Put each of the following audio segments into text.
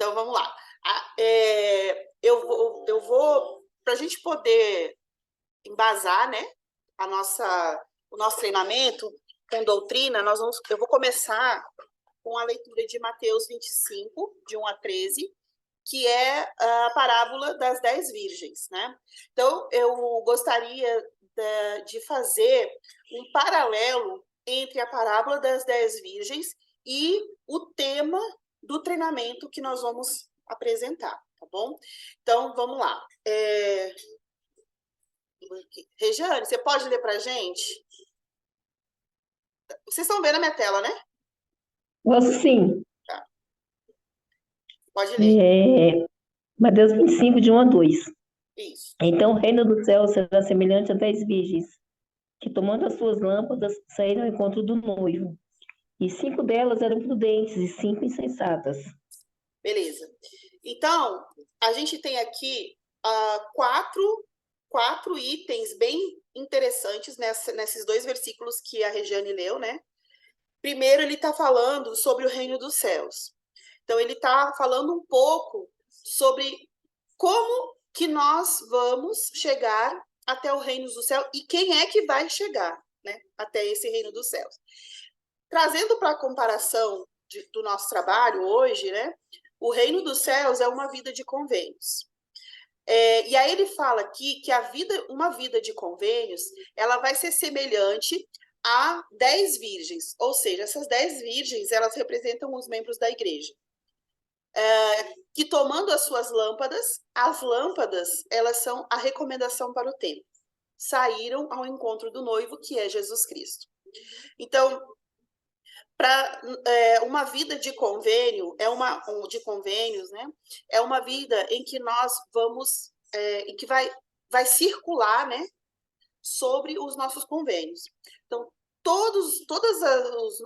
Então, vamos lá. Eu vou para a gente poder embasar, né, o nosso treinamento com doutrina, eu vou começar com a leitura de Mateus 25, de 1 a 13, que é a parábola das 10 virgens, né? Então, eu gostaria de fazer um paralelo entre a parábola das 10 virgens e o tema do treinamento que nós vamos apresentar, tá bom? Então, vamos lá. Regiane, você pode ler para a gente? Vocês estão vendo a minha tela, né? Posso sim. Tá. Pode ler. Mateus 25, de 1 a 2. Isso. Então o reino do céu será semelhante a 10 virgens, que tomando as suas lâmpadas saíram ao encontro do noivo. E 5 delas eram prudentes e 5 insensatas. Beleza. Então, a gente tem aqui quatro itens bem interessantes nesses dois versículos que a Regiane leu, né? Primeiro, ele está falando sobre o reino dos céus. Então, ele está falando um pouco sobre como que nós vamos chegar até o reino dos céus e quem é que vai chegar, né, até esse reino dos céus. Trazendo para a comparação do nosso trabalho hoje, né, o reino dos céus é uma vida de convênios. E aí ele fala aqui que uma vida de convênios, ela vai ser semelhante a 10 virgens, ou seja, essas 10 virgens, elas representam os membros da igreja. Que tomando as suas lâmpadas, as lâmpadas, elas são a recomendação para o tempo. Saíram ao encontro do noivo, que é Jesus Cristo. Então, uma vida de convênio, de convênios, né? É uma vida em que nós vamos, em que vai circular, né? Sobre os nossos convênios. Então, todas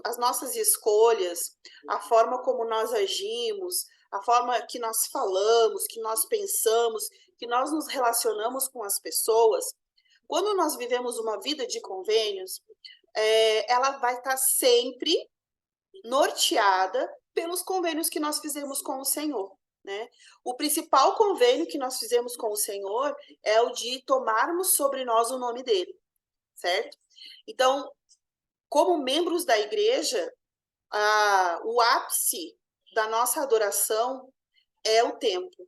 as nossas escolhas, a forma como nós agimos, a forma que nós falamos, que nós pensamos, que nós nos relacionamos com as pessoas, quando nós vivemos uma vida de convênios, ela vai estar sempre norteada pelos convênios que nós fizemos com o Senhor, né? O principal convênio que nós fizemos com o Senhor é o de tomarmos sobre nós o nome dele, certo? Então, como membros da igreja, o ápice da nossa adoração é o templo.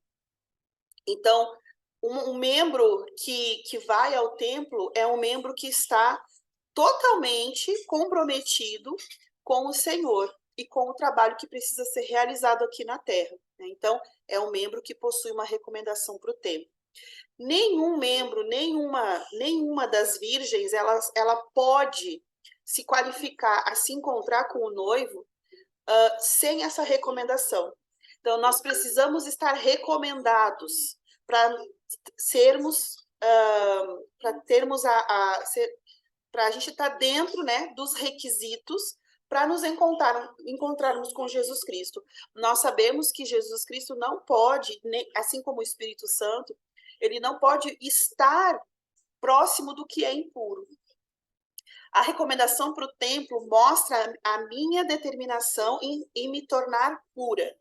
Então, um membro que vai ao templo é um membro que está totalmente comprometido com o Senhor e com o trabalho que precisa ser realizado aqui na Terra. Então, é um membro que possui uma recomendação para o templo. Nenhum membro, nenhuma das virgens, ela pode se qualificar a se encontrar com o noivo sem essa recomendação. Então, nós precisamos estar recomendados para sermos, para termos para a gente estar dentro, né, dos requisitos para nos encontrarmos com Jesus Cristo. Nós sabemos que Jesus Cristo não pode, assim como o Espírito Santo, ele não pode estar próximo do que é impuro. A recomendação para o templo mostra a minha determinação em me tornar pura.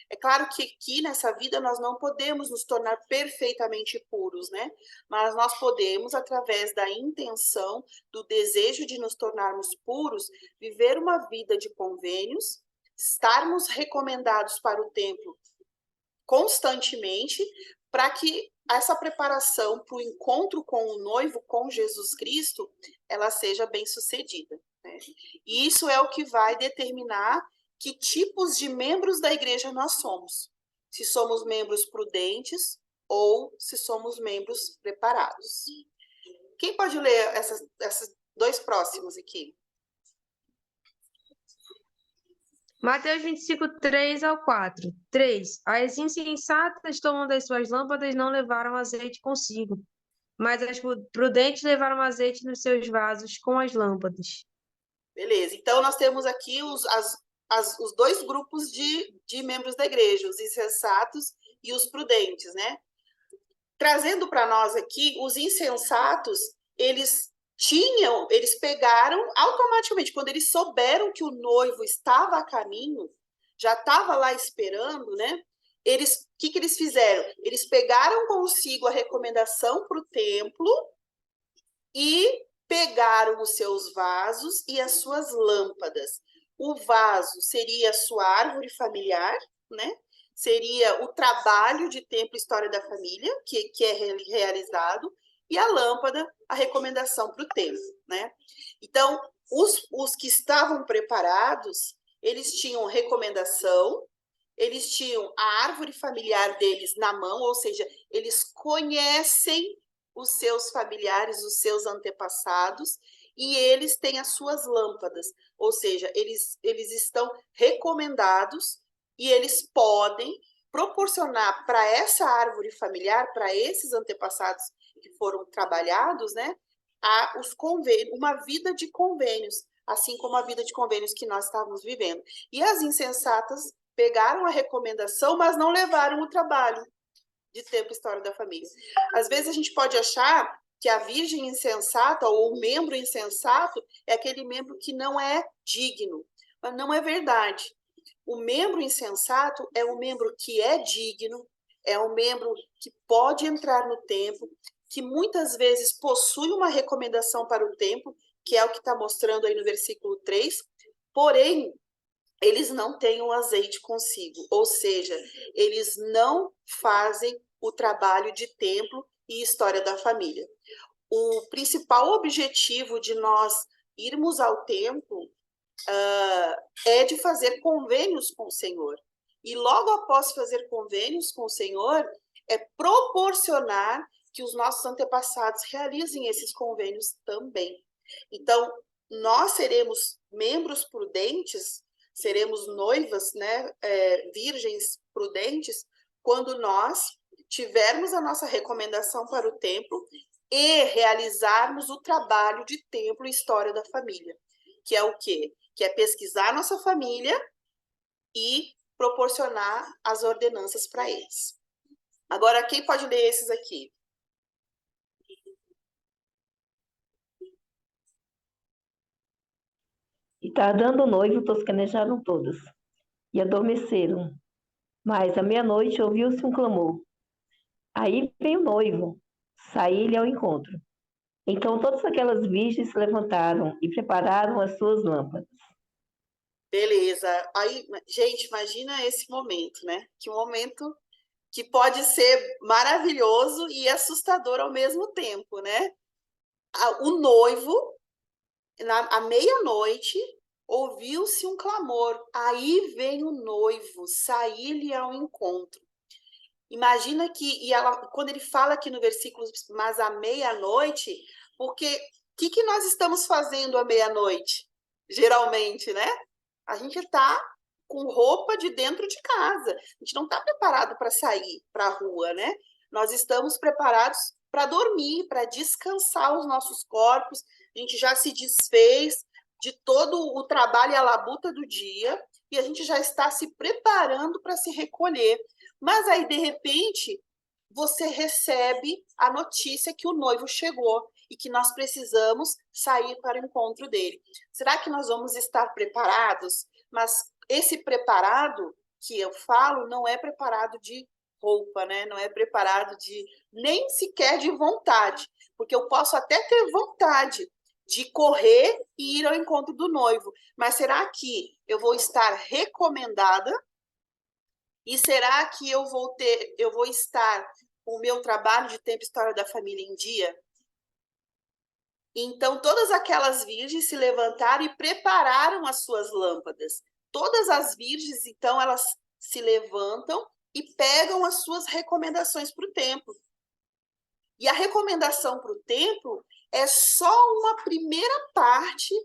É claro que aqui nessa vida nós não podemos nos tornar perfeitamente puros, né? Mas nós podemos, através da intenção, do desejo de nos tornarmos puros, viver uma vida de convênios, estarmos recomendados para o templo constantemente, para que essa preparação para o encontro com o noivo, com Jesus Cristo, ela seja bem sucedida, né? E isso é o que vai determinar que tipos de membros da igreja nós somos. Se somos membros prudentes ou se somos membros preparados. Quem pode ler esses dois próximos aqui? Mateus 25, 3 ao 4. 3. As insensatas, tomando as suas lâmpadas, não levaram azeite consigo, mas as prudentes levaram azeite nos seus vasos com as lâmpadas. Beleza, então nós temos aqui os dois grupos de membros da igreja, os insensatos e os prudentes, né? Trazendo para nós aqui, os insensatos, eles pegaram automaticamente, quando eles souberam que o noivo estava a caminho, já estava lá esperando, né? o que eles fizeram? Eles pegaram consigo a recomendação para o templo e pegaram os seus vasos e as suas lâmpadas. O vaso seria a sua árvore familiar, né? Seria o trabalho de templo História da Família, que é realizado, e a lâmpada, a recomendação para o templo, né? Então, os que estavam preparados, eles tinham recomendação, eles tinham a árvore familiar deles na mão, ou seja, eles conhecem os seus familiares, os seus antepassados, e eles têm as suas lâmpadas, ou seja, eles estão recomendados e eles podem proporcionar para essa árvore familiar, para esses antepassados que foram trabalhados, né, os convênios, uma vida de convênios, assim como a vida de convênios que nós estávamos vivendo. E as insensatas pegaram a recomendação, mas não levaram o trabalho de tempo História da Família. Às vezes a gente pode achar que a virgem insensata ou o membro insensato é aquele membro que não é digno, mas não é verdade. O membro insensato é o membro que é digno, é o membro que pode entrar no templo, que muitas vezes possui uma recomendação para o templo, que é o que está mostrando aí no versículo 3, porém, eles não têm o azeite consigo, ou seja, eles não fazem o trabalho de templo e história da família. O principal objetivo de nós irmos ao templo é de fazer convênios com o Senhor. E logo após fazer convênios com o Senhor, é proporcionar que os nossos antepassados realizem esses convênios também. Então, nós seremos membros prudentes, seremos noivas, né, virgens prudentes, quando nós tivermos a nossa recomendação para o templo e realizarmos o trabalho de templo e história da família, que é o quê? Que é pesquisar nossa família e proporcionar as ordenanças para eles. Agora, quem pode ler esses aqui? E tardando o noivo, toscanejaram todas, e adormeceram. Mas à meia-noite ouviu-se um clamor. Aí veio o noivo, saí-lhe ao encontro. Então todas aquelas virgens se levantaram e prepararam as suas lâmpadas. Beleza. Aí, gente, imagina esse momento, né? Que momento que pode ser maravilhoso e assustador ao mesmo tempo, né? O noivo, à meia-noite, ouviu-se um clamor. Aí vem o noivo, sair-lhe ao encontro. Imagina que, quando ele fala aqui no versículo, mas à meia-noite, porque o que nós estamos fazendo à meia-noite? Geralmente, né? A gente está com roupa de dentro de casa. A gente não está preparado para sair para a rua, né? Nós estamos preparados para dormir, para descansar os nossos corpos. A gente já se desfez de todo o trabalho e a labuta do dia e a gente já está se preparando para se recolher. Mas aí, de repente, você recebe a notícia que o noivo chegou e que nós precisamos sair para o encontro dele. Será que nós vamos estar preparados? Mas esse preparado que eu falo não é preparado de roupa, né? Não é preparado de nem sequer de vontade, porque eu posso até ter vontade de correr e ir ao encontro do noivo, mas será que eu vou estar recomendada? E será que eu vou estar com o meu trabalho de tempo História da Família em dia? Então, todas aquelas virgens se levantaram e prepararam as suas lâmpadas. Todas as virgens, então, elas se levantam e pegam as suas recomendações para o templo. E a recomendação para o templo é só uma primeira parte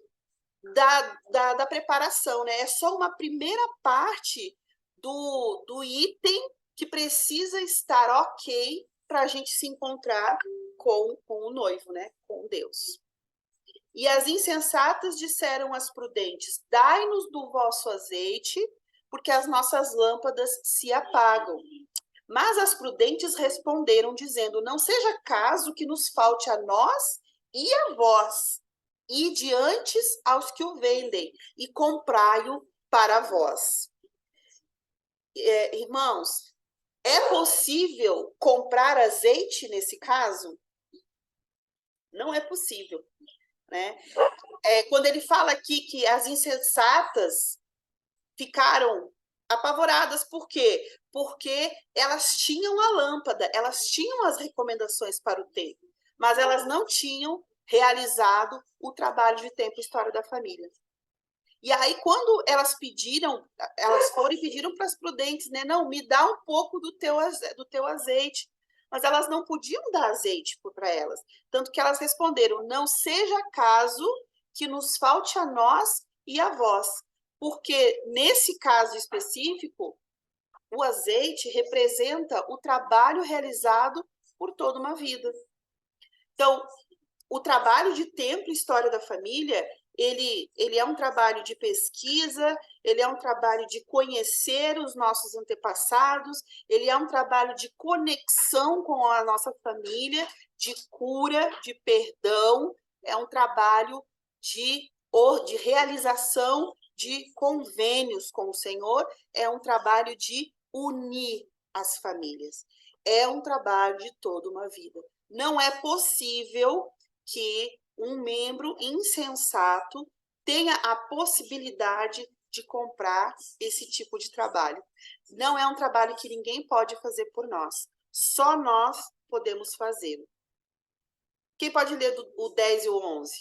da preparação, né? É só uma primeira parte do item que precisa estar ok para a gente se encontrar com o noivo, né? Com Deus. E as insensatas disseram às prudentes: dai-nos do vosso azeite, porque as nossas lâmpadas se apagam. Mas as prudentes responderam, dizendo: não seja caso que nos falte a nós e a vós, ide antes aos que o vendem, e comprai-o para vós. Irmãos, É possível comprar azeite nesse caso? Não é possível, né? Quando ele fala aqui que as insensatas ficaram apavoradas, por quê? Porque elas tinham a lâmpada, elas tinham as recomendações para o templo, mas elas não tinham realizado o trabalho de tempo e história da família. E aí, quando elas foram e pediram para as prudentes, né? Não, me dá um pouco do teu azeite. Mas elas não podiam dar azeite para elas. Tanto que elas responderam: não seja caso que nos falte a nós e a vós. Porque, nesse caso específico, o azeite representa o trabalho realizado por toda uma vida. Então, o trabalho de tempo e história da família, ele é um trabalho de pesquisa, ele é um trabalho de conhecer os nossos antepassados, ele é um trabalho de conexão com a nossa família, de cura, de perdão, é um trabalho de realização de convênios com o Senhor, é um trabalho de unir as famílias, é um trabalho de toda uma vida. Não é possível que um membro insensato tenha a possibilidade de comprar esse tipo de trabalho. Não é um trabalho que ninguém pode fazer por nós. Só nós podemos fazê-lo. Quem pode ler o 10 e o 11?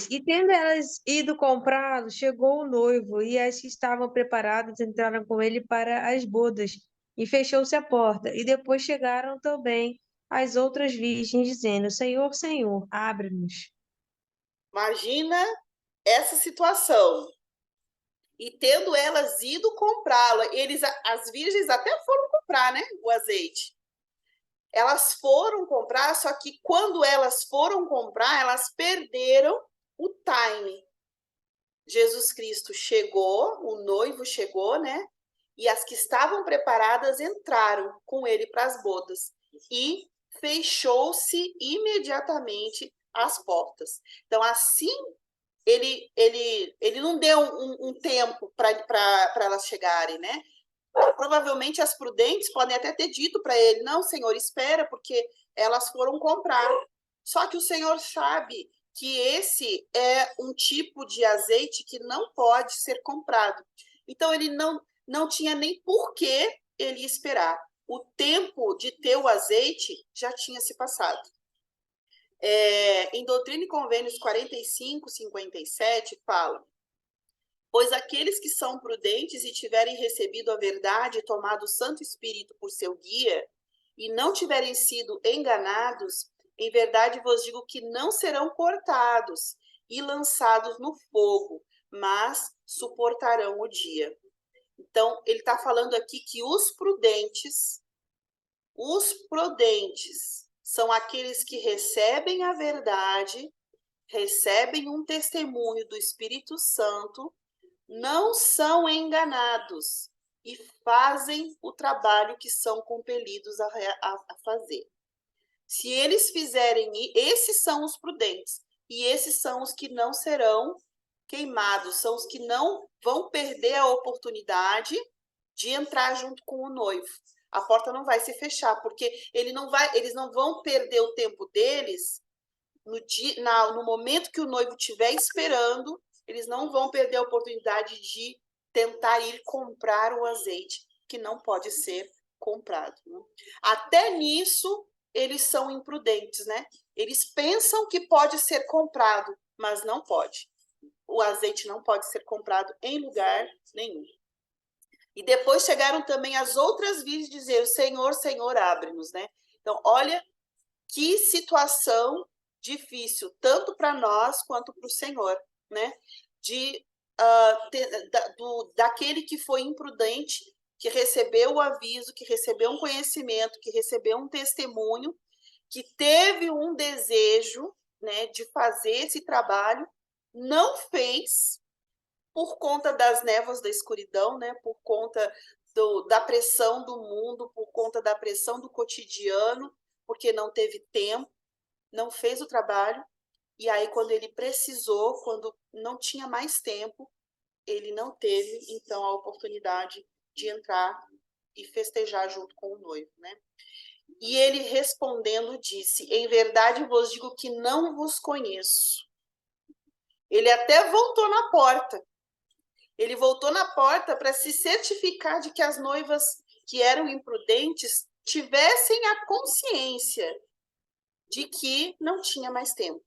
E tendo elas ido comprá-lo, chegou o noivo, e as que estavam preparadas entraram com ele para as bodas, e fechou-se a porta. E depois chegaram também as outras virgens, dizendo: Senhor, Senhor, abre-nos. Imagina essa situação. E tendo elas ido comprá-lo, as virgens até foram comprar, né, o azeite. Elas foram comprar, só que quando elas foram comprar, elas perderam o time. Jesus Cristo chegou, o noivo chegou, né? E as que estavam preparadas entraram com ele para as bodas. E fechou-se imediatamente as portas. Então, assim, ele não deu um tempo para elas chegarem, né? Provavelmente as prudentes podem até ter dito para ele: não, Senhor, espera, porque elas foram comprar. Só que o Senhor sabe que esse é um tipo de azeite que não pode ser comprado. Então ele não tinha nem por que ele esperar. O tempo de ter o azeite já tinha se passado. Em Doutrina e Convênios 45, 57, fala: pois aqueles que são prudentes e tiverem recebido a verdade e tomado o Santo Espírito por seu guia, e não tiverem sido enganados, em verdade vos digo que não serão cortados e lançados no fogo, mas suportarão o dia. Então, ele está falando aqui que os prudentes são aqueles que recebem a verdade, recebem um testemunho do Espírito Santo, não são enganados e fazem o trabalho que são compelidos a fazer. Se eles fizerem, esses são os prudentes, e esses são os que não serão queimados, são os que não vão perder a oportunidade de entrar junto com o noivo. A porta não vai se fechar, porque eles não vão perder o tempo deles no momento que o noivo estiver esperando. Eles não vão perder a oportunidade de tentar ir comprar o azeite, que não pode ser comprado. Né? Até nisso, eles são imprudentes, né? Eles pensam que pode ser comprado, mas não pode. O azeite não pode ser comprado em lugar nenhum. E depois chegaram também as outras virgens dizer: Senhor, Senhor, abre-nos, né? Então, olha que situação difícil, tanto para nós quanto para o Senhor, né? Daquele que foi imprudente, que recebeu o aviso, que recebeu um conhecimento, que recebeu um testemunho, que teve um desejo, né, de fazer esse trabalho, não fez por conta das névoas da escuridão, né, por conta da pressão do mundo, por conta da pressão do cotidiano, porque não teve tempo, não fez o trabalho, E aí, quando ele precisou, quando não tinha mais tempo, ele não teve, então, a oportunidade de entrar e festejar junto com o noivo, né? E ele respondendo disse: em verdade vos digo que não vos conheço. Ele até voltou na porta. Ele voltou na porta para se certificar de que as noivas que eram imprudentes tivessem a consciência de que não tinha mais tempo.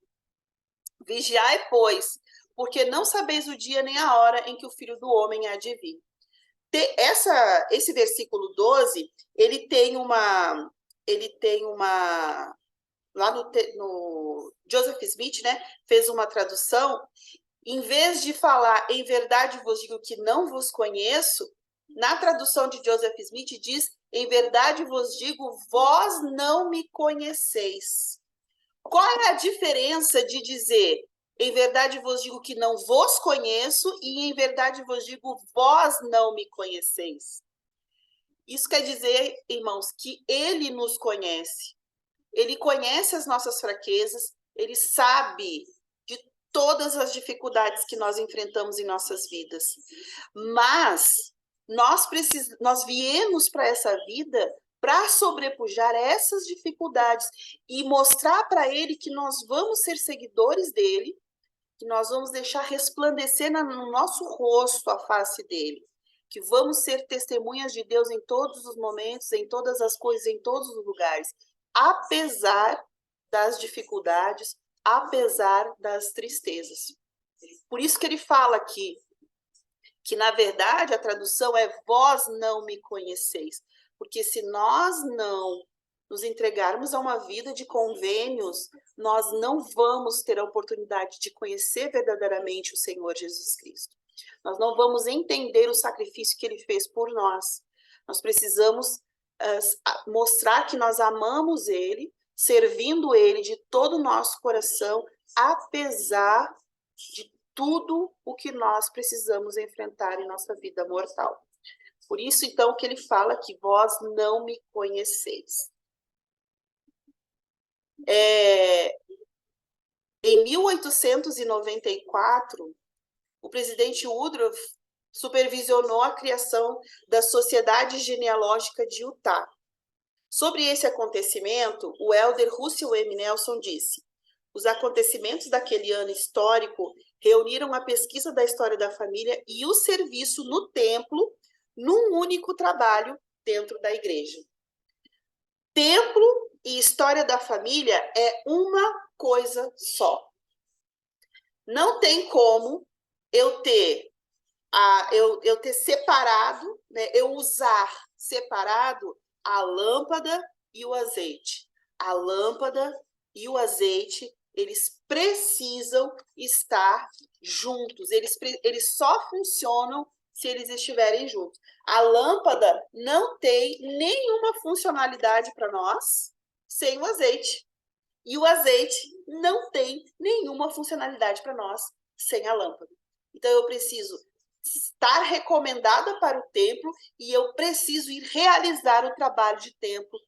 Vigiai, pois, porque não sabeis o dia nem a hora em que o Filho do Homem há de vir. Esse versículo 12, ele tem uma lá no Joseph Smith, né, fez uma tradução, em vez de falar em verdade vos digo que não vos conheço, na tradução de Joseph Smith diz em verdade vos digo vós não me conheceis. Qual é a diferença de dizer em verdade vos digo que não vos conheço e em verdade vos digo vós não me conheceis? Isso quer dizer, irmãos, que ele nos conhece. Ele conhece as nossas fraquezas, ele sabe de todas as dificuldades que nós enfrentamos em nossas vidas. Mas nós viemos para essa vida para sobrepujar essas dificuldades e mostrar para ele que nós vamos ser seguidores dele, que nós vamos deixar resplandecer no nosso rosto a face dele, que vamos ser testemunhas de Deus em todos os momentos, em todas as coisas, em todos os lugares, apesar das dificuldades, apesar das tristezas. Por isso que ele fala aqui, que na verdade a tradução é vós não me conheceis, porque se nós não nos entregarmos a uma vida de convênios, nós não vamos ter a oportunidade de conhecer verdadeiramente o Senhor Jesus Cristo. Nós não vamos entender o sacrifício que ele fez por nós. Nós precisamos mostrar que nós amamos ele, servindo ele de todo o nosso coração, apesar de tudo o que nós precisamos enfrentar em nossa vida mortal. Por isso, então, que ele fala que vós não me conheceis. Em 1894, o presidente Woodrow supervisionou a criação da Sociedade Genealógica de Utah. Sobre esse acontecimento, o elder Russell M. Nelson disse: os acontecimentos daquele ano histórico reuniram a pesquisa da história da família e o serviço no templo num único trabalho dentro da igreja. Templo e história da família é uma coisa só. Não tem como eu ter separado, né, eu usar separado a lâmpada e o azeite. A lâmpada e o azeite, eles precisam estar juntos. Eles só funcionam se eles estiverem juntos. A lâmpada não tem nenhuma funcionalidade para nós sem o azeite. E o azeite não tem nenhuma funcionalidade para nós sem a lâmpada. Então, eu preciso estar recomendada para o templo e eu preciso ir realizar o trabalho de templo,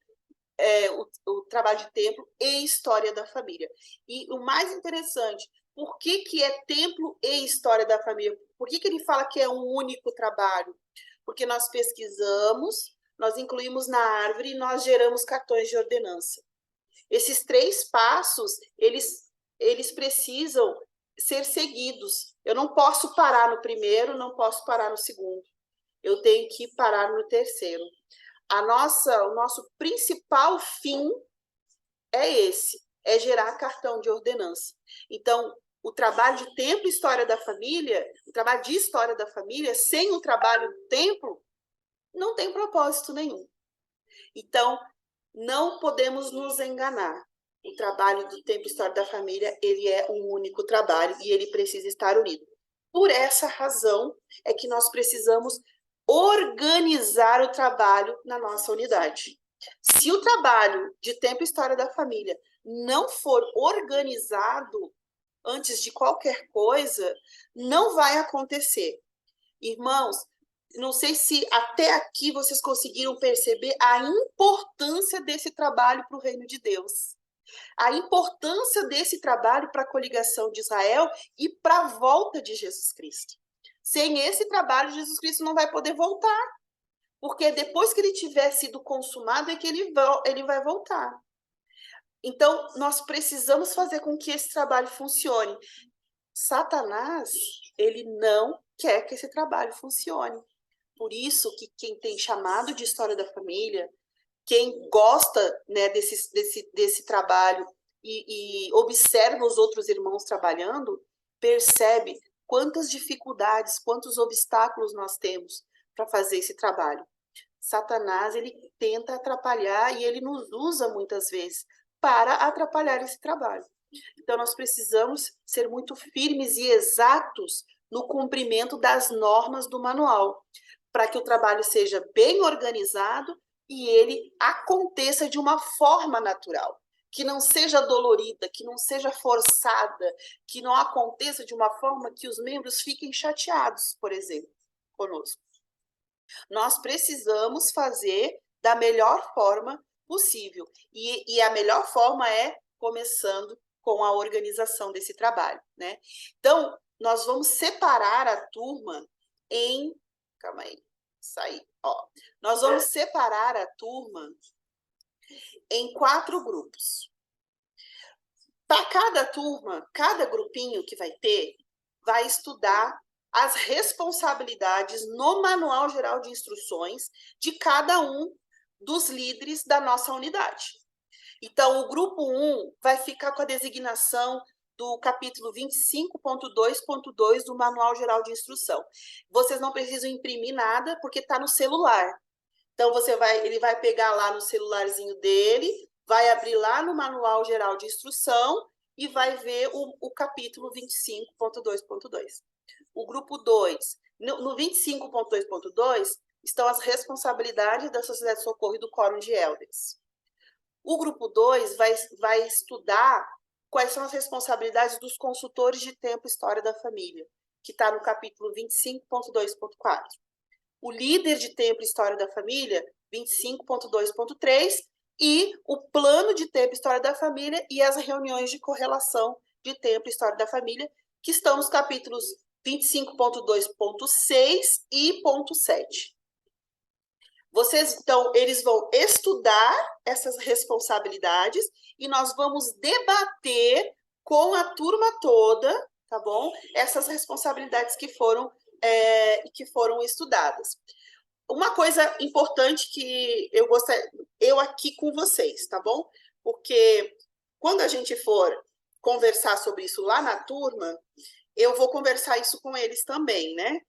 o trabalho de templo e história da família. E o mais interessante, por que é templo e história da família? Por que ele fala que é um único trabalho? Porque nós pesquisamos, nós incluímos na árvore e nós geramos cartões de ordenança. Esses 3 passos, eles precisam ser seguidos. Eu não posso parar no primeiro, não posso parar no segundo. Eu tenho que parar no terceiro. O nosso principal fim é esse, é gerar cartão de ordenança. Então, o trabalho de templo e história da família, o trabalho de história da família, sem o trabalho do templo, não tem propósito nenhum. Então, não podemos nos enganar. O trabalho do templo e história da família, ele é um único trabalho e ele precisa estar unido. Por essa razão é que nós precisamos organizar o trabalho na nossa unidade. Se o trabalho de tempo e história da família não for organizado antes de qualquer coisa, não vai acontecer. Irmãos, não sei se até aqui vocês conseguiram perceber a importância desse trabalho para o reino de Deus. A importância desse trabalho para a coligação de Israel e para a volta de Jesus Cristo. Sem esse trabalho, Jesus Cristo não vai poder voltar, porque depois que ele tiver sido consumado é que ele vai voltar. Então, nós precisamos fazer com que esse trabalho funcione. Satanás, ele não quer que esse trabalho funcione. Por isso que quem tem chamado de história da família, quem gosta, né, desse trabalho e observa os outros irmãos trabalhando, percebe quantas dificuldades, quantos obstáculos nós temos para fazer esse trabalho. Satanás, ele tenta atrapalhar e ele nos usa muitas vezes para atrapalhar esse trabalho. Então, nós precisamos ser muito firmes e exatos no cumprimento das normas do manual, para que o trabalho seja bem organizado e ele aconteça de uma forma natural, que não seja dolorida, que não seja forçada, que não aconteça de uma forma que os membros fiquem chateados, por exemplo, conosco. Nós precisamos fazer da melhor forma possível. E a melhor forma é começando com a organização desse trabalho, né? Então, nós vamos separar a turma em... Calma aí, saí. Ó, nós vamos separar a turma em 4 grupos. Para cada turma, cada grupinho que vai ter, vai estudar as responsabilidades no Manual Geral de Instruções de cada um dos líderes da nossa unidade. Então, o grupo 1 vai ficar com a designação do capítulo 25.2.2 do Manual Geral de Instrução. Vocês não precisam imprimir nada, porque está no celular. Então, ele vai pegar lá no celularzinho dele, vai abrir lá no Manual Geral de Instrução e vai ver o capítulo 25.2.2. O grupo 2, no 25.2.2, estão as responsabilidades da Sociedade de Socorro e do Quórum de Elders. O grupo 2 vai estudar quais são as responsabilidades dos consultores de tempo e história da família, que está no capítulo 25.2.4. O líder de tempo e história da família, 25.2.3, e o plano de tempo e história da família e as reuniões de correlação de tempo e história da família, que estão nos capítulos 25.2.6 e ponto 7. Então, eles vão estudar essas responsabilidades e nós vamos debater com a turma toda, tá bom? Essas responsabilidades que foram estudadas. Uma coisa importante que eu aqui com vocês, tá bom? Porque quando a gente for conversar sobre isso lá na turma, eu vou conversar isso com eles também, né?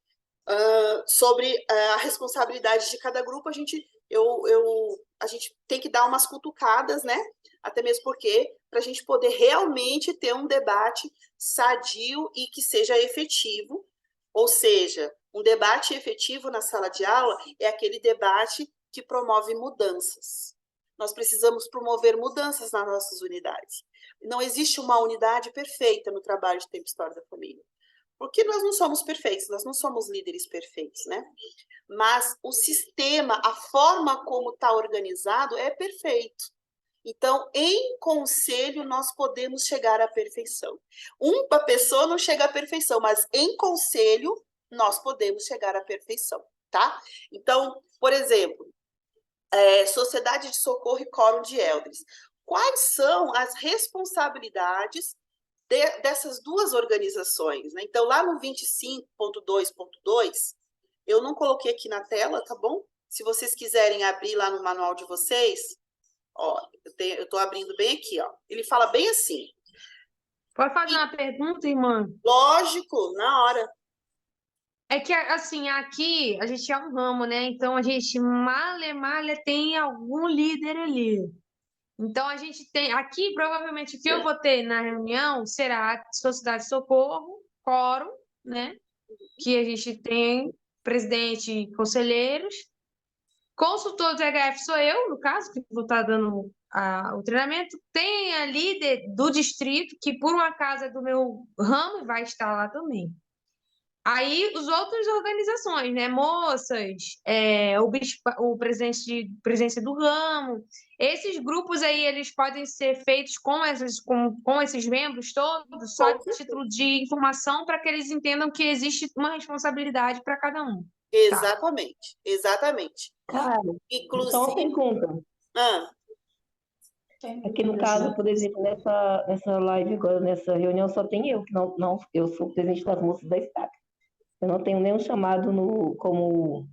Sobre a responsabilidade de cada grupo, a gente tem que dar umas cutucadas, né? Até mesmo porque, para a gente poder realmente ter um debate sadio e que seja efetivo, ou seja, um debate efetivo na sala de aula é aquele debate que promove mudanças. Nós precisamos promover mudanças nas nossas unidades. Não existe uma unidade perfeita no trabalho de tempo e história da família. Porque nós não somos perfeitos, nós não somos líderes perfeitos, né? Mas o sistema, a forma como está organizado é perfeito. Então, em conselho, nós podemos chegar à perfeição. Uma pessoa não chega à perfeição, mas em conselho, nós podemos chegar à perfeição, tá? Então, por exemplo, Sociedade de Socorro e Quórum de Elders. Quais são as responsabilidades dessas duas organizações, né? Então, lá no 25.2.2, eu não coloquei aqui na tela, tá bom? Se vocês quiserem abrir lá no manual de vocês, ó, eu estou abrindo bem aqui, ó. Ele fala bem assim. Pode fazer uma pergunta, irmã? Lógico, na hora. É que, assim, aqui a gente é um ramo, né? Então, a gente malha tem algum líder ali. Então, a gente tem... Aqui, provavelmente, o que eu vou ter na reunião será a Sociedade de Socorro, Quórum, né? Que a gente tem presidente e conselheiros. Consultor do HF sou eu, no caso, que vou estar dando o treinamento. Tem a líder do distrito, que por um acaso é do meu ramo e vai estar lá também. Aí, as outras organizações, né? Moças, o presidente do ramo, esses grupos aí, eles podem ser feitos com esses membros todos, só Com a certeza. título de informação, para que eles entendam que existe uma responsabilidade para cada um. Tá. Exatamente, exatamente. Cara, só uma Inclusive, pergunta. ah, Aqui no caso, por exemplo, nessa live agora, nessa reunião, só tem eu, que não, eu sou o presidente das moças da estaca. Eu não tenho nenhum chamado como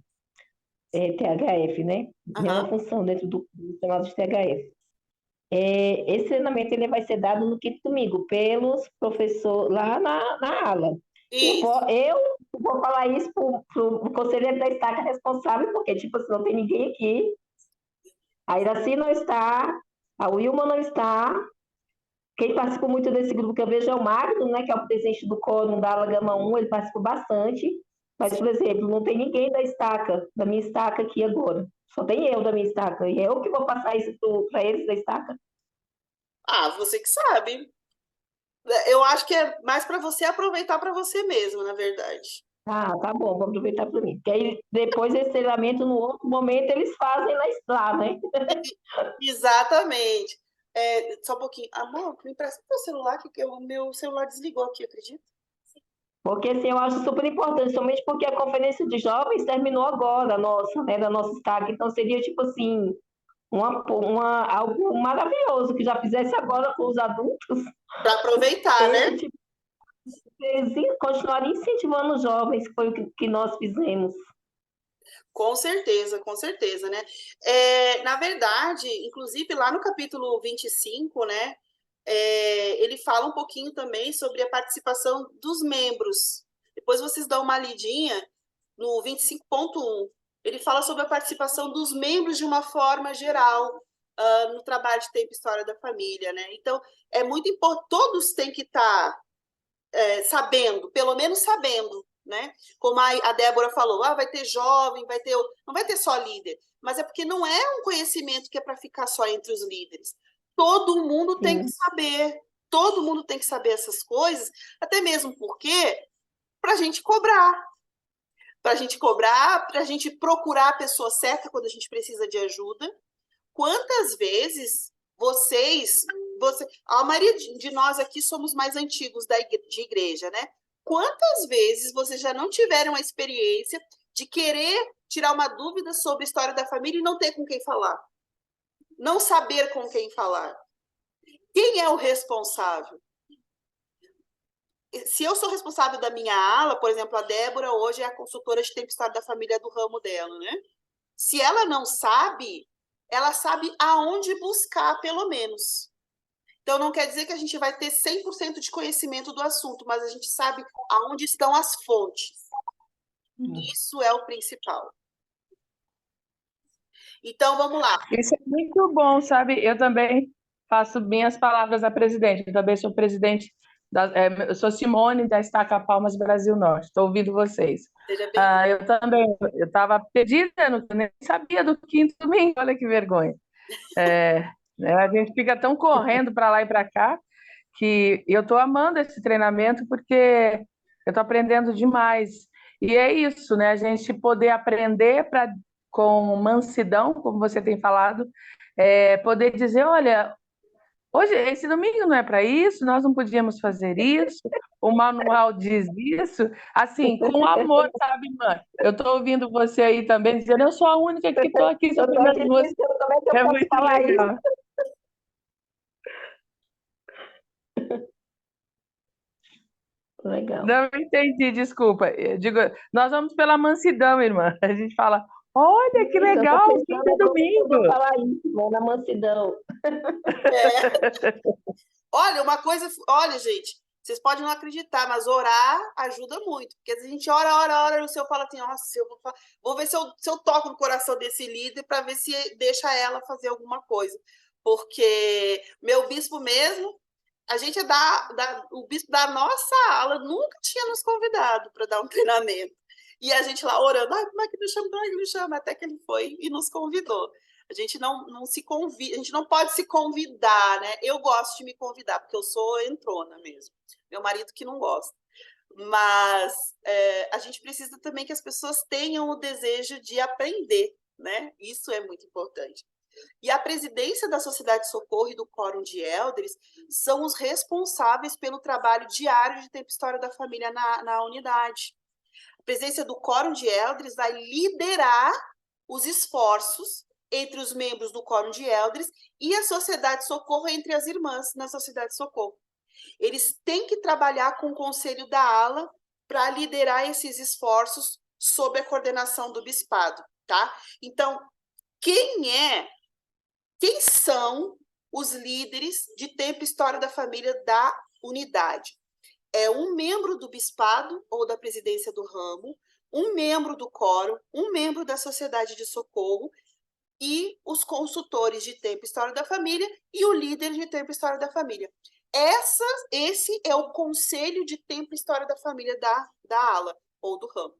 THF, né? Nenhuma aham, função dentro do chamado de THF. Esse treinamento ele vai ser dado no quinto domingo pelos professores lá na ala. isso. Eu vou falar isso para o conselheiro da estaca responsável, porque, tipo, assim, não tem ninguém aqui. A Iraci não está, a Wilma não está. Quem participa muito desse grupo que eu vejo é o Magno, né, que é o presidente do Quórum da Ala Gama 1, ele participa bastante. Mas, por exemplo, não tem ninguém da minha estaca aqui agora. Só tem eu da minha estaca. E é eu que vou passar isso para eles da estaca. Ah, você que sabe. Eu acho que é mais para você aproveitar para você mesmo, na verdade. Ah, tá bom, vou aproveitar para mim. Porque aí, depois desse treinamento, no outro momento, eles fazem lá, né? Exatamente. Só um pouquinho. Amor, me empresta o celular, que o meu celular desligou aqui, acredita? Porque, assim, eu acho super importante, somente porque a conferência de jovens terminou agora, a nossa, né, da nossa estaca. Então, seria, tipo assim, algo maravilhoso que já fizesse agora com os adultos, Para aproveitar, né? tipo, eles continuarem incentivando os jovens, que foi o que nós fizemos. Com certeza, né? Na verdade, inclusive lá no capítulo 25, né? Ele fala um pouquinho também sobre a participação dos membros. Depois vocês dão uma lidinha no 25.1. Ele fala sobre a participação dos membros de uma forma geral no trabalho de tempo e história da família, né? Então, é muito importante, todos têm que estar sabendo, pelo menos sabendo, né? Como a Débora falou, vai ter jovem, não vai ter só líder, mas é porque não é um conhecimento que é para ficar só entre os líderes. Todo mundo tem que Sim. saber, todo mundo tem que saber essas coisas, até mesmo porque para a gente cobrar, para a gente procurar a pessoa certa quando a gente precisa de ajuda. Quantas vezes a maioria de nós aqui somos mais antigos de igreja, né? Quantas vezes vocês já não tiveram a experiência de querer tirar uma dúvida sobre a história da família e não ter com quem falar? Não saber com quem falar? Quem é o responsável? Se eu sou responsável da minha ala, por exemplo, a Débora hoje é a consultora de tempo e história da família do ramo dela, né? Se ela não sabe, ela sabe aonde buscar, pelo menos. Então, não quer dizer que a gente vai ter 100% de conhecimento do assunto, mas a gente sabe aonde estão as fontes. Isso é o principal. Então, vamos lá. Isso é muito bom, sabe? Eu também faço minhas palavras à presidente. Eu também sou presidente, eu sou Simone da Estaca Palmas Brasil Norte. Estou ouvindo vocês. Seja bem-vindo. Eu também, eu estava perdida, eu nem sabia do quinto domingo, olha que vergonha. A gente fica tão correndo para lá e para cá, que eu estou amando esse treinamento, porque eu estou aprendendo demais. E é isso, né? A gente poder aprender com mansidão, como você tem falado, poder dizer, olha, hoje, esse domingo não é para isso, nós não podíamos fazer isso, o manual diz isso, assim, com amor, sabe, mãe? Eu estou ouvindo você aí também dizendo, eu sou a única que estou aqui Eu sobre tô as aqui moças. pensando como é que eu É posso muito falar isso. legal. Legal. Não entendi, desculpa. Eu digo, nós vamos pela mansidão, irmã. A gente fala, olha que Isso, eu tô legal, pensando quinto como é que eu vou domingo. falar isso, né, na mansidão. Olha, gente, vocês podem não acreditar, mas orar ajuda muito. Porque a gente ora, e o Senhor fala assim, nossa, vou ver se eu toco no coração desse líder para ver se deixa ela fazer alguma coisa. Porque meu bispo mesmo, a gente o bispo da nossa ala nunca tinha nos convidado para dar um treinamento. E a gente lá orando, como é que me chama? Como é que me chama? Até que ele foi e nos convidou. A gente não se convida, a gente não pode se convidar, né? Eu gosto de me convidar, porque eu sou entrona mesmo. Meu marido que não gosta. Mas a gente precisa também que as pessoas tenham o desejo de aprender, né? Isso é muito importante. E a presidência da Sociedade de Socorro e do Quórum de Elders são os responsáveis pelo trabalho diário de Tempo e História da Família na unidade. A presidência do Quórum de Elders vai liderar os esforços entre os membros do Quórum de Elders e a Sociedade de Socorro, entre as irmãs na Sociedade de Socorro. Eles têm que trabalhar com o conselho da ala para liderar esses esforços sob a coordenação do bispado, tá? Então, quem são os líderes de Tempo e História da Família da unidade? É um membro do bispado ou da presidência do ramo, um membro do quórum, um membro da Sociedade de Socorro e os consultores de Tempo e História da Família e o líder de Tempo e História da Família. Esse é o conselho de Tempo e História da Família da ala ou do ramo,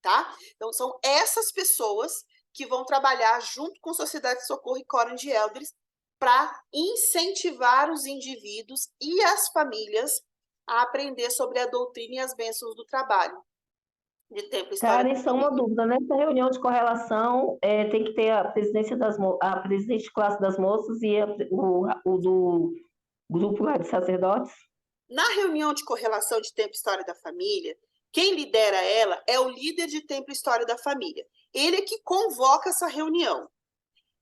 tá? Então, são essas pessoas que vão trabalhar junto com Sociedade de Socorro e Quórum de Elders para incentivar os indivíduos e as famílias a aprender sobre a doutrina e as bênçãos do trabalho de Tempo e História Karen, da só uma Família. dúvida. Nessa reunião de correlação, tem que ter a presidência a presidente de classe das moças e o do grupo lá de sacerdotes? Na reunião de correlação de Tempo e História da Família, quem lidera ela é o líder de Tempo e História da Família. Ele é que convoca essa reunião.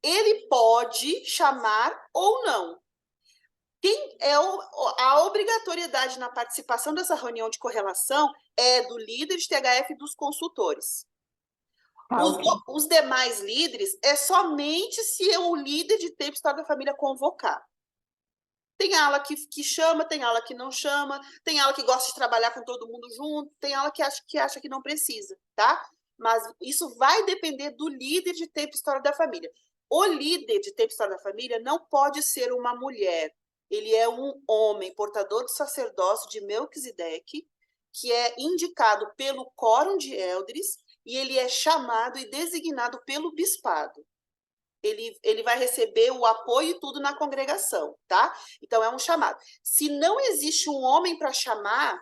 Ele pode chamar ou não. A obrigatoriedade na participação dessa reunião de correlação é do líder de THF e dos consultores. Os demais líderes é somente se o líder de Tempo e História da Família convocar. Tem ala que chama, tem ala que não chama, tem ala que gosta de trabalhar com todo mundo junto, tem ala que acha que não precisa, tá? Mas isso vai depender do líder de Tempo e História da Família. O líder de Tempo e História da Família não pode ser uma mulher. Ele é um homem, portador do sacerdócio de Melquisedeque, que é indicado pelo Quórum de Elders, e ele é chamado e designado pelo bispado. Ele vai receber o apoio e tudo na congregação, tá? Então, é um chamado. Se não existe um homem para chamar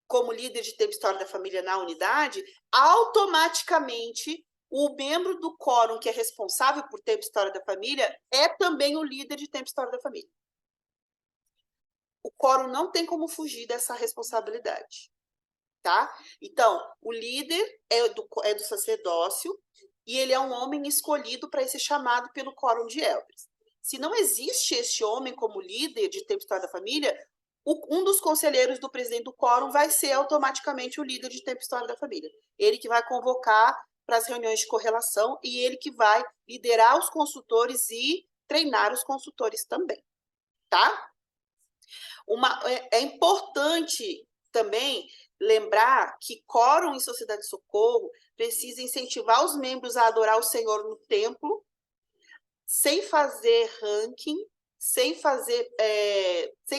como líder de Tempo e História da Família na unidade, automaticamente o membro do quórum que é responsável por Tempo e História da Família é também o líder de Tempo e História da Família. O quórum não tem como fugir dessa responsabilidade, tá? Então, o líder é do sacerdócio, e ele é um homem escolhido para esse chamado pelo Quórum de Elders. Se não existe esse homem como líder de Tempo e História da Família, um dos conselheiros do presidente do Quórum vai ser automaticamente o líder de Tempo e História da Família. Ele que vai convocar para as reuniões de correlação e ele que vai liderar os consultores e treinar os consultores também, tá? É importante também lembrar que Quórum e Sociedade de Socorro precisa incentivar os membros a adorar o Senhor no templo, sem fazer ranking, sem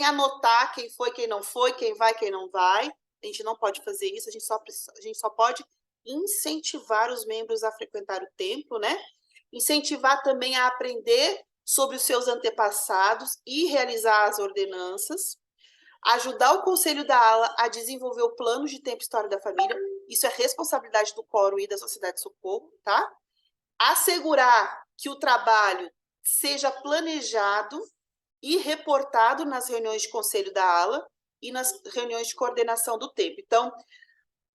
anotar quem foi, quem não foi, quem vai, quem não vai. A gente não pode fazer isso, a gente só pode incentivar os membros a frequentar o templo, né? Incentivar também a aprender sobre os seus antepassados e realizar as ordenanças. Ajudar o conselho da ala a desenvolver o plano de Tempo e História da Família. Isso é responsabilidade do Quórum e da Sociedade de Socorro, tá? Assegurar que o trabalho seja planejado e reportado nas reuniões de conselho da ala e nas reuniões de coordenação do tempo. Então,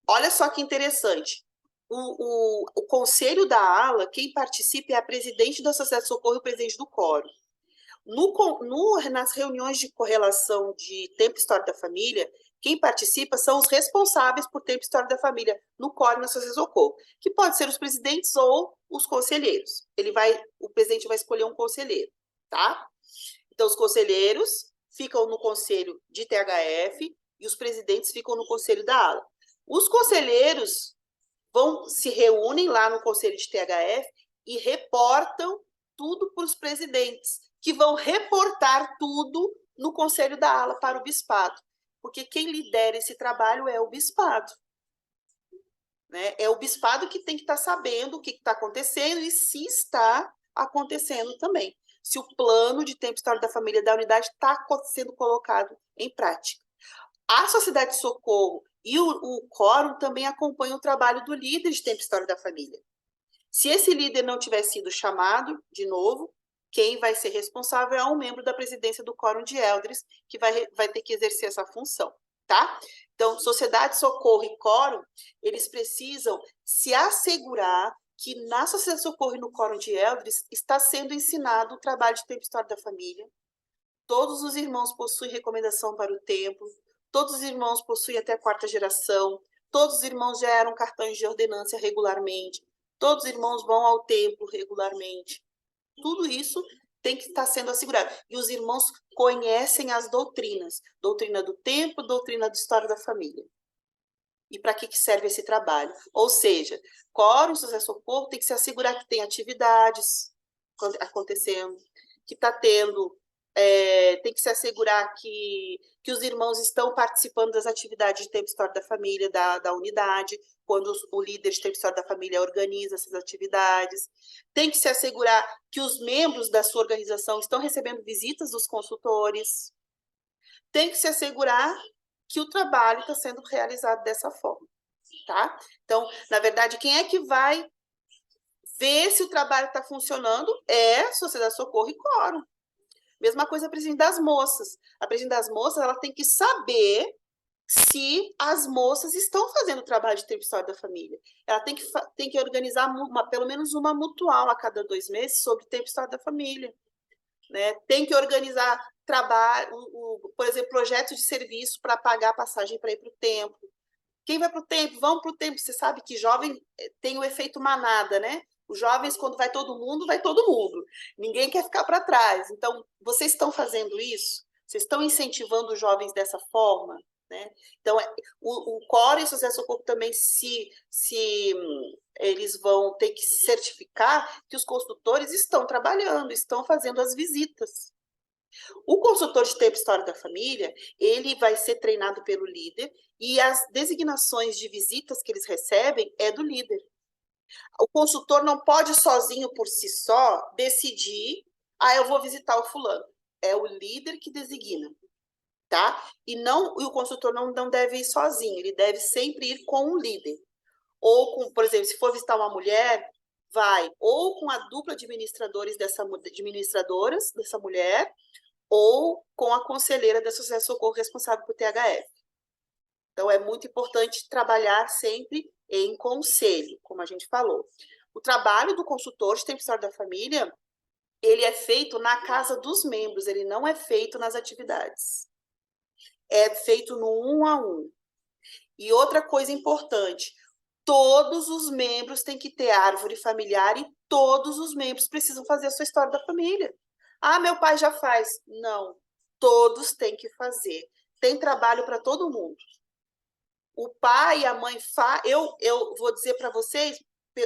olha só que interessante. O conselho da ala, quem participa é a presidente da Sociedade de Socorro e o presidente do Quórum. Nas reuniões de correlação de Tempo e História da Família, quem participa são os responsáveis por Tempo e História da Família no Quórum e na Sociedade de Socorro, que pode ser os presidentes ou os conselheiros. O presidente vai escolher um conselheiro, tá? Então, os conselheiros ficam no conselho de THF e os presidentes ficam no conselho da ala. Os conselheiros se reúnem lá no conselho de THF e reportam tudo para os presidentes, que vão reportar tudo no conselho da ala para o bispado, porque quem lidera esse trabalho é o bispado, né? É o bispado que tem que estar sabendo o que está acontecendo e se está acontecendo também, se o plano de Tempo e História da Família da unidade está sendo colocado em prática. A Sociedade de Socorro E o quórum também acompanha o trabalho do líder de Tempo e História da Família. Se esse líder não tiver sido chamado de novo, quem vai ser responsável é um membro da presidência do Quórum de Eldres, que vai ter que exercer essa função, tá? Então, Sociedade Socorro e Quórum, eles precisam se assegurar que na Sociedade Socorro e no Quórum de Eldres está sendo ensinado o trabalho de Tempo e História da Família. Todos os irmãos possuem recomendação para o templo, todos os irmãos possuem até a 4ª geração, todos os irmãos já eram cartões de ordenância regularmente, todos os irmãos vão ao templo regularmente. Tudo isso tem que estar sendo assegurado. E os irmãos conhecem as doutrinas. Doutrina do templo, doutrina da história da família. E para que serve esse trabalho? Ou seja, Quórum, Sociedade Socorro tem que se assegurar que tem atividades acontecendo, que está tendo... tem que se assegurar que os irmãos estão participando das atividades de Tempo e História da Família, da unidade, quando o líder de Tempo e História da Família organiza essas atividades. Tem que se assegurar que os membros da sua organização estão recebendo visitas dos consultores. Tem que se assegurar que o trabalho está sendo realizado dessa forma, tá? Então, na verdade, quem é que vai ver se o trabalho está funcionando é a Sociedade Socorro e Quórum. Mesma coisa a presidente das moças. A presidente das moças, ela tem que saber se as moças estão fazendo o trabalho de Tempo e História da Família. Ela tem que organizar pelo menos uma mutual a cada 2 meses sobre Tempo e História da Família. Né? Tem que organizar trabalho, por exemplo, projetos de serviço para pagar a passagem para ir para o templo. Quem vai para o templo? Vão para o templo. Você sabe que jovem tem o efeito manada, né? Os jovens, quando vai todo mundo, vai todo mundo. Ninguém quer ficar para trás. Então, vocês estão fazendo isso? Vocês estão incentivando os jovens dessa forma? Né? Então, o Quórum e a Sociedade Socorro também eles vão ter que certificar que os consultores estão trabalhando, estão fazendo as visitas. O consultor de Tempo e História da Família, ele vai ser treinado pelo líder e as designações de visitas que eles recebem é do líder. O consultor não pode sozinho por si só decidir, eu vou visitar o fulano. É o líder que designa, tá? E o consultor não deve ir sozinho, ele deve sempre ir com o líder. Ou por exemplo, se for visitar uma mulher, vai ou com a dupla de administradoras dessa mulher, ou com a conselheira da Sociedade Socorro responsável por THF. Então, é muito importante trabalhar sempre em conselho, como a gente falou. O trabalho do consultor de Tempo e História da Família, ele é feito na casa dos membros, ele não é feito nas atividades. É feito no 1 a 1. E outra coisa importante, todos os membros têm que ter árvore familiar e todos os membros precisam fazer a sua história da família. Meu pai já faz. Não, todos têm que fazer. Tem trabalho para todo mundo. O pai e a mãe eu vou dizer para vocês,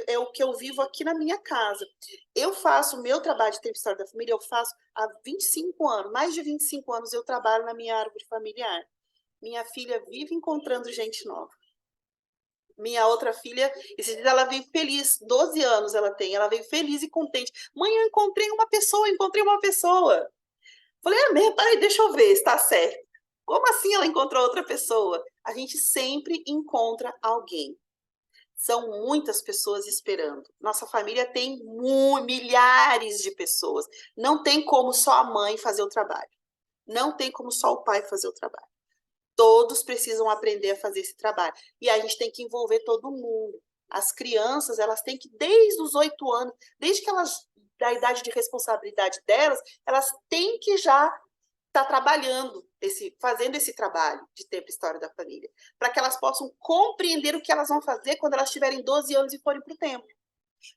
é o que eu vivo aqui na minha casa. Eu faço o meu trabalho de Tempo e História da Família, eu faço há 25 anos, mais de 25 anos eu trabalho na minha árvore familiar. Minha filha vive encontrando gente nova. Minha outra filha, esses dias ela veio feliz, 12 anos ela veio feliz e contente. Mãe, eu encontrei uma pessoa. Falei, mesmo? Peraí, deixa eu ver se está certo. Como assim ela encontrou outra pessoa? A gente sempre encontra alguém. São muitas pessoas esperando. Nossa família tem milhares de pessoas. Não tem como só a mãe fazer o trabalho. Não tem como só o pai fazer o trabalho. Todos precisam aprender a fazer esse trabalho. E a gente tem que envolver todo mundo. As crianças, elas têm que, desde os 8 anos, desde que elas, da idade de responsabilidade delas, elas têm que já estar trabalhando, fazendo esse trabalho de Tempo e História da Família, para que elas possam compreender o que elas vão fazer quando elas tiverem 12 anos e forem para o templo.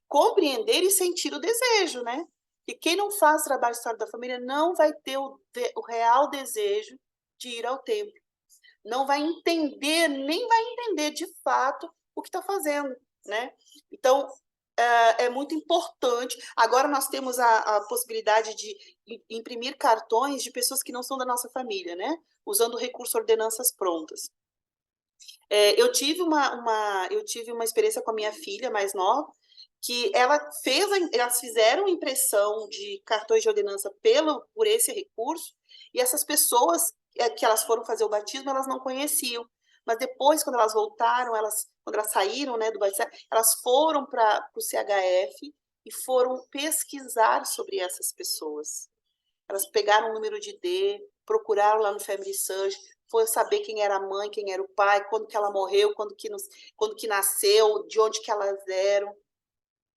Compreender e sentir o desejo, né? E quem não faz trabalho de História da Família não vai ter o real desejo de ir ao templo. Não vai entender, nem vai entender de fato o que está fazendo, né? Então, é muito importante. Agora nós temos a possibilidade de imprimir cartões de pessoas que não são da nossa família, né? Usando o recurso ordenanças prontas. Eu tive uma experiência com a minha filha mais nova, que elas fizeram impressão de cartões de ordenança por esse recurso, e essas pessoas que elas foram fazer o batismo, elas não conheciam. mas depois, quando elas voltaram, quando elas saíram, né, do Batista, elas foram para o CHF e foram pesquisar sobre essas pessoas. Elas pegaram o número de ID, procuraram lá no Family Search, foram saber quem era a mãe, quem era o pai, quando que ela morreu, quando que nasceu, de onde que elas eram.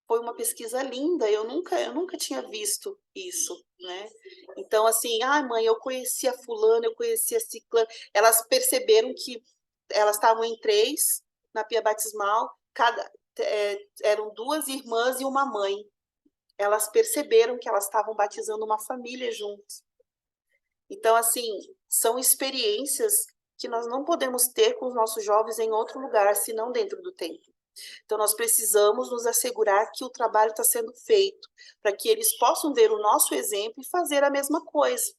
Foi uma pesquisa linda, eu nunca tinha visto isso, né? Então, assim, mãe, eu conhecia fulano, eu conhecia ciclano. Elas perceberam que elas estavam em 3 na pia batismal, eram 2 irmãs e uma mãe. Elas perceberam que elas estavam batizando uma família juntos. Então, assim, são experiências que nós não podemos ter com os nossos jovens em outro lugar, senão dentro do templo. Então, nós precisamos nos assegurar que o trabalho está sendo feito, para que eles possam ver o nosso exemplo e fazer a mesma coisa,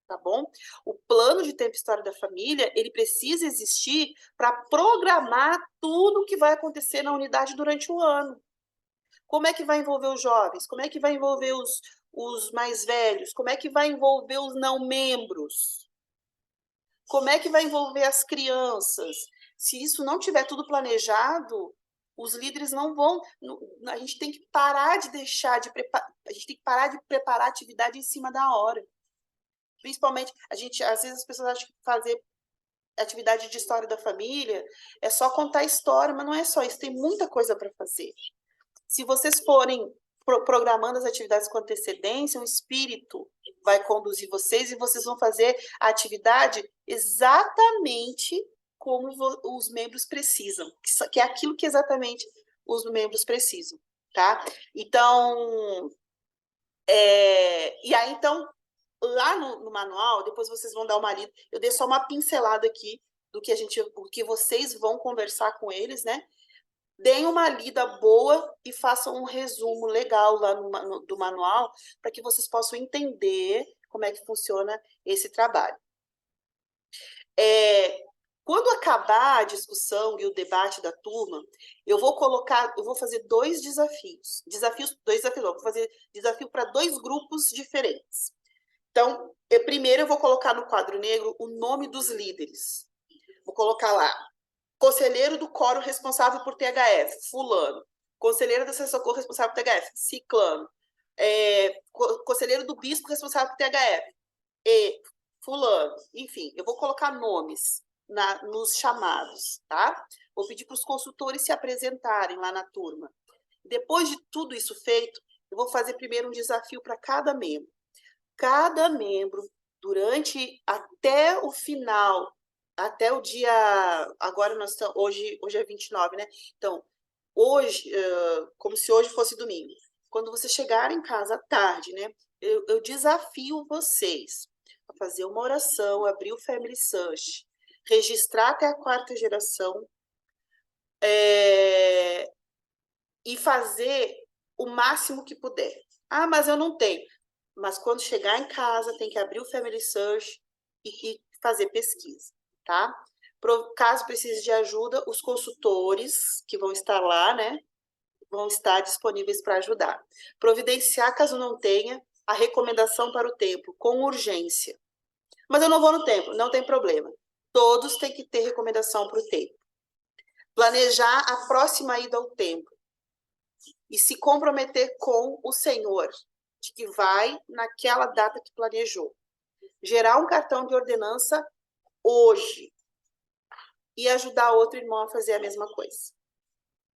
tá bom? O plano de tempo e história da família, ele precisa existir para programar tudo o que vai acontecer na unidade durante o ano. Como é que vai envolver os jovens? Como é que vai envolver os mais velhos? Como é que vai envolver os não membros? Como é que vai envolver as crianças? Se isso não tiver tudo planejado, os líderes não vão. A gente tem que parar de a gente tem que parar de preparar a atividade em cima da hora. Principalmente, às vezes as pessoas acham que fazer atividade de história da família é só contar história, mas não é só isso, tem muita coisa para fazer. Se vocês forem programando as atividades com antecedência, o espírito vai conduzir vocês e vocês vão fazer a atividade exatamente como os membros precisam, que é aquilo que exatamente os membros precisam, tá? Então, então lá no manual, depois vocês vão dar uma lida, eu dei só uma pincelada aqui do que vocês vão conversar com eles, né? Deem uma lida boa e façam um resumo legal lá do manual, para que vocês possam entender como é que funciona esse trabalho. Quando acabar a discussão e o debate da turma, eu vou fazer 2 desafios. Vou fazer desafio para 2 grupos diferentes. Então, primeiro eu vou colocar no quadro negro o nome dos líderes. Vou colocar lá: conselheiro do coro responsável por THF, fulano. Conselheiro da Socorro responsável por THF, ciclano. Conselheiro do bispo responsável por THF, fulano. Enfim, eu vou colocar nomes nos chamados, tá? Vou pedir para os consultores se apresentarem lá na turma. Depois de tudo isso feito, eu vou fazer primeiro um desafio para cada membro. Cada membro, até o final, até o dia... Agora hoje é 29, né? Então, hoje, como se hoje fosse domingo. Quando você chegar em casa à tarde, né? Eu desafio vocês a fazer uma oração, abrir o Family Search, registrar até a 4ª geração, e fazer o máximo que puder. Mas eu não tenho. Mas quando chegar em casa, tem que abrir o Family Search e fazer pesquisa, tá? Caso precise de ajuda, os consultores que vão estar lá, né, vão estar disponíveis para ajudar. Providenciar, caso não tenha, a recomendação para o templo, com urgência. Mas eu não vou no templo, não tem problema. Todos têm que ter recomendação para o templo. Planejar a próxima ida ao templo e se comprometer com o Senhor, de que vai naquela data que planejou. Gerar um cartão de ordenança hoje e ajudar outro irmão a fazer a mesma coisa.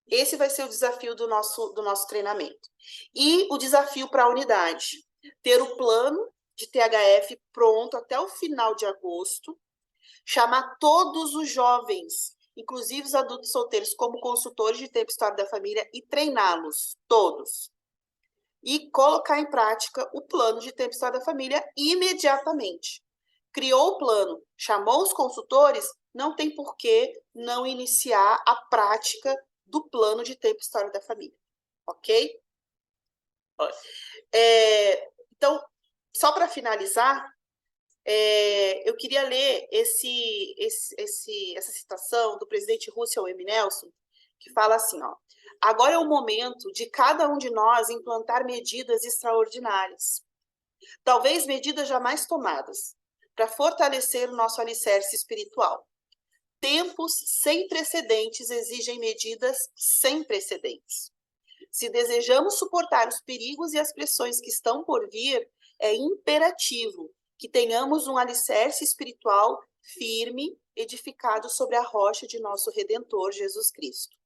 Esse vai ser o desafio do nosso treinamento. E o desafio para a unidade: ter o plano de THF pronto até o final de agosto, chamar todos os jovens, inclusive os adultos solteiros, como consultores de tempo e história da família e treiná-los, todos. E colocar em prática o plano de tempo e história da família imediatamente. Criou o plano, chamou os consultores, não tem por que não iniciar a prática do plano de tempo e história da família. Ok? Então, só para finalizar, eu queria ler essa citação do presidente Russell M. Nelson, que fala assim, ó: agora é o momento de cada um de nós implantar medidas extraordinárias, talvez medidas jamais tomadas, para fortalecer o nosso alicerce espiritual. Tempos sem precedentes exigem medidas sem precedentes. Se desejamos suportar os perigos e as pressões que estão por vir, é imperativo que tenhamos um alicerce espiritual firme, edificado sobre a rocha de nosso Redentor, Jesus Cristo.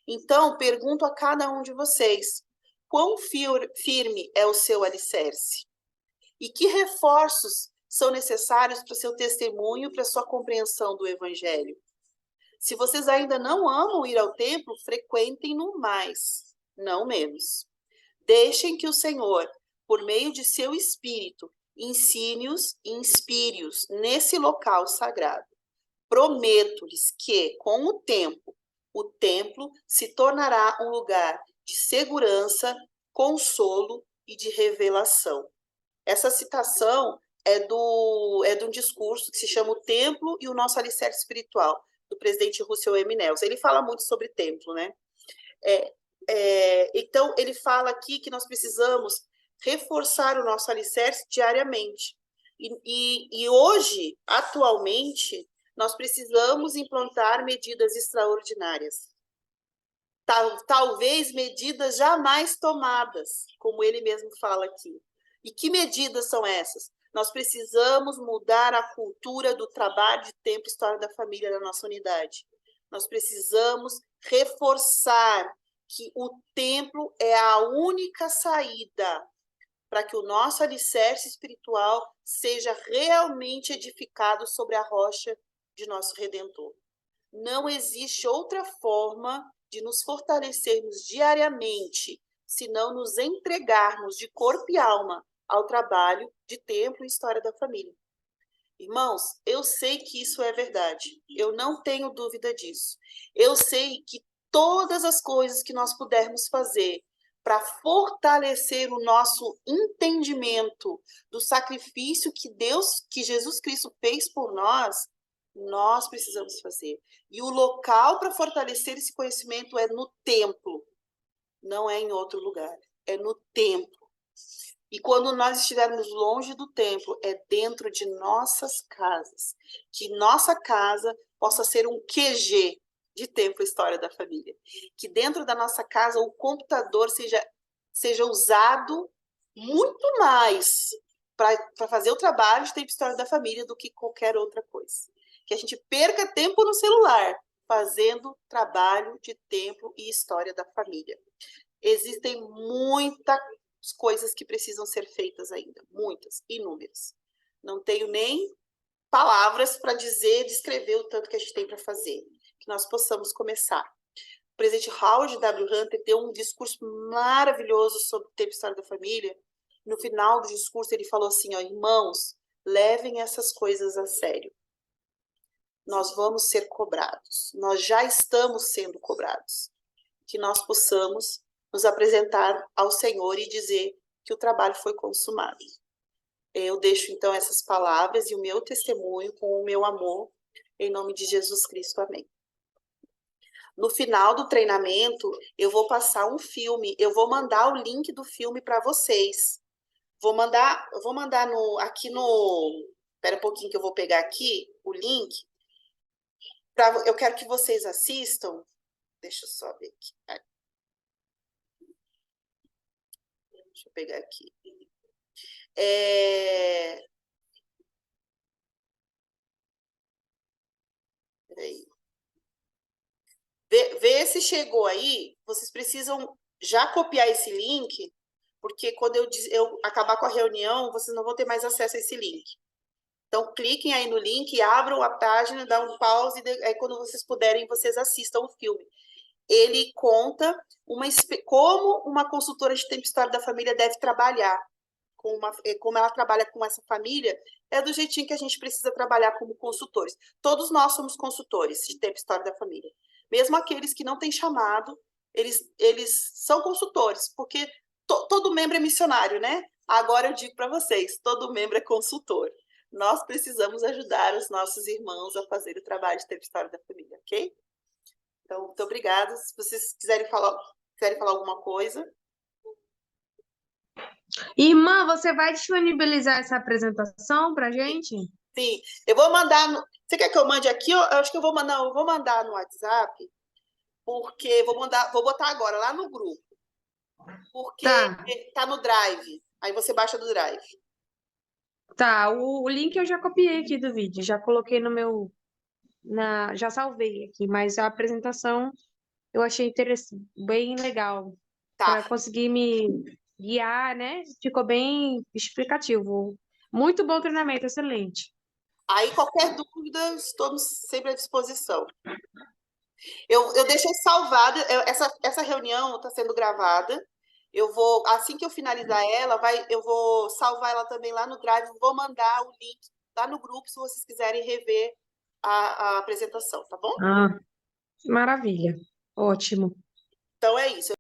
Então, pergunto a cada um de vocês, quão firme é o seu alicerce? E que reforços são necessários para o seu testemunho, para a sua compreensão do Evangelho? Se vocês ainda não amam ir ao templo, frequentem-no mais, não menos. Deixem que o Senhor, por meio de seu Espírito, ensine-os e inspire-os nesse local sagrado. Prometo-lhes que, com o templo se tornará um lugar de segurança, consolo e de revelação. Essa citação é de um discurso que se chama O Templo e o Nosso Alicerce Espiritual, do presidente Russell M. Nelson. Ele fala muito sobre templo, né? Então, ele fala aqui que nós precisamos reforçar o nosso alicerce diariamente. E hoje, atualmente, nós precisamos implantar medidas extraordinárias. Talvez medidas jamais tomadas, como ele mesmo fala aqui. E que medidas são essas? Nós precisamos mudar a cultura do trabalho de tempo e história da família na nossa unidade. Nós precisamos reforçar que o templo é a única saída para que o nosso alicerce espiritual seja realmente edificado sobre a rocha de nosso Redentor. Não existe outra forma de nos fortalecermos diariamente, se não nos entregarmos de corpo e alma ao trabalho de templo e história da família. Irmãos, eu sei que isso é verdade. Eu não tenho dúvida disso. Eu sei que todas as coisas que nós pudermos fazer para fortalecer o nosso entendimento do sacrifício que Jesus Cristo fez por nós precisamos fazer. E o local para fortalecer esse conhecimento é no templo, não é em outro lugar, é no templo. E quando nós estivermos longe do templo, é dentro de nossas casas, que nossa casa possa ser um QG de Templo História da Família. Que dentro da nossa casa o computador seja usado muito mais para fazer o trabalho de Tempo História da Família do que qualquer outra coisa. Que a gente perca tempo no celular fazendo trabalho de Templo e História da Família. Existem muitas coisas que precisam ser feitas ainda, muitas, inúmeras. Não tenho nem palavras para descrever o tanto que a gente tem para fazer. Que nós possamos começar. O presidente Howard W. Hunter deu um discurso maravilhoso sobre o tempo e história da família. No final do discurso ele falou assim, ó, irmãos, levem essas coisas a sério. Nós vamos ser cobrados. Nós já estamos sendo cobrados. Que nós possamos nos apresentar ao Senhor e dizer que o trabalho foi consumado. Eu deixo, então, essas palavras e o meu testemunho com o meu amor, em nome de Jesus Cristo. Amém. No final do treinamento, eu vou passar um filme, eu vou mandar o link do filme para vocês. Vou mandar aqui no... Espera um pouquinho que eu vou pegar aqui o link. Eu quero que vocês assistam. Deixa eu só ver aqui. Deixa eu pegar aqui. Peraí. Vê se chegou aí. Vocês precisam já copiar esse link, porque quando eu acabar com a reunião, vocês não vão ter mais acesso a esse link. Então, cliquem aí no link, abram a página, dá um pause, e aí quando vocês puderem, vocês assistam o filme. Ele conta como uma consultora de tempo e história da família deve trabalhar. Como ela trabalha com essa família, é do jeitinho que a gente precisa trabalhar como consultores. Todos nós somos consultores de tempo e história da família. Mesmo aqueles que não têm chamado, eles são consultores, porque todo membro é missionário, né? Agora eu digo para vocês, todo membro é consultor. Nós precisamos ajudar os nossos irmãos a fazer o trabalho de tempo e história da família, ok? Então, muito obrigada. Se vocês quiserem falar alguma coisa. Irmã, você vai disponibilizar essa apresentação para a gente? Sim, eu vou mandar. Você quer que eu mande aqui? Eu acho que eu vou mandar no WhatsApp, porque vou botar agora lá no grupo, porque Tá, tá no Drive. Aí você baixa do Drive. tá. O link eu já copiei aqui do vídeo, já coloquei no meu, já salvei aqui, mas a apresentação eu achei interessante, bem legal, Tá. para conseguir me guiar, né? Ficou bem explicativo. Muito bom treinamento, excelente. Aí qualquer dúvida, estou sempre à disposição. Eu deixei salvada, essa reunião está sendo gravada. Eu vou, assim que eu finalizar ela, eu vou salvar ela também lá no Drive, vou mandar o link lá no grupo se vocês quiserem rever a apresentação, tá bom? Ah, maravilha. Ótimo. Então é isso.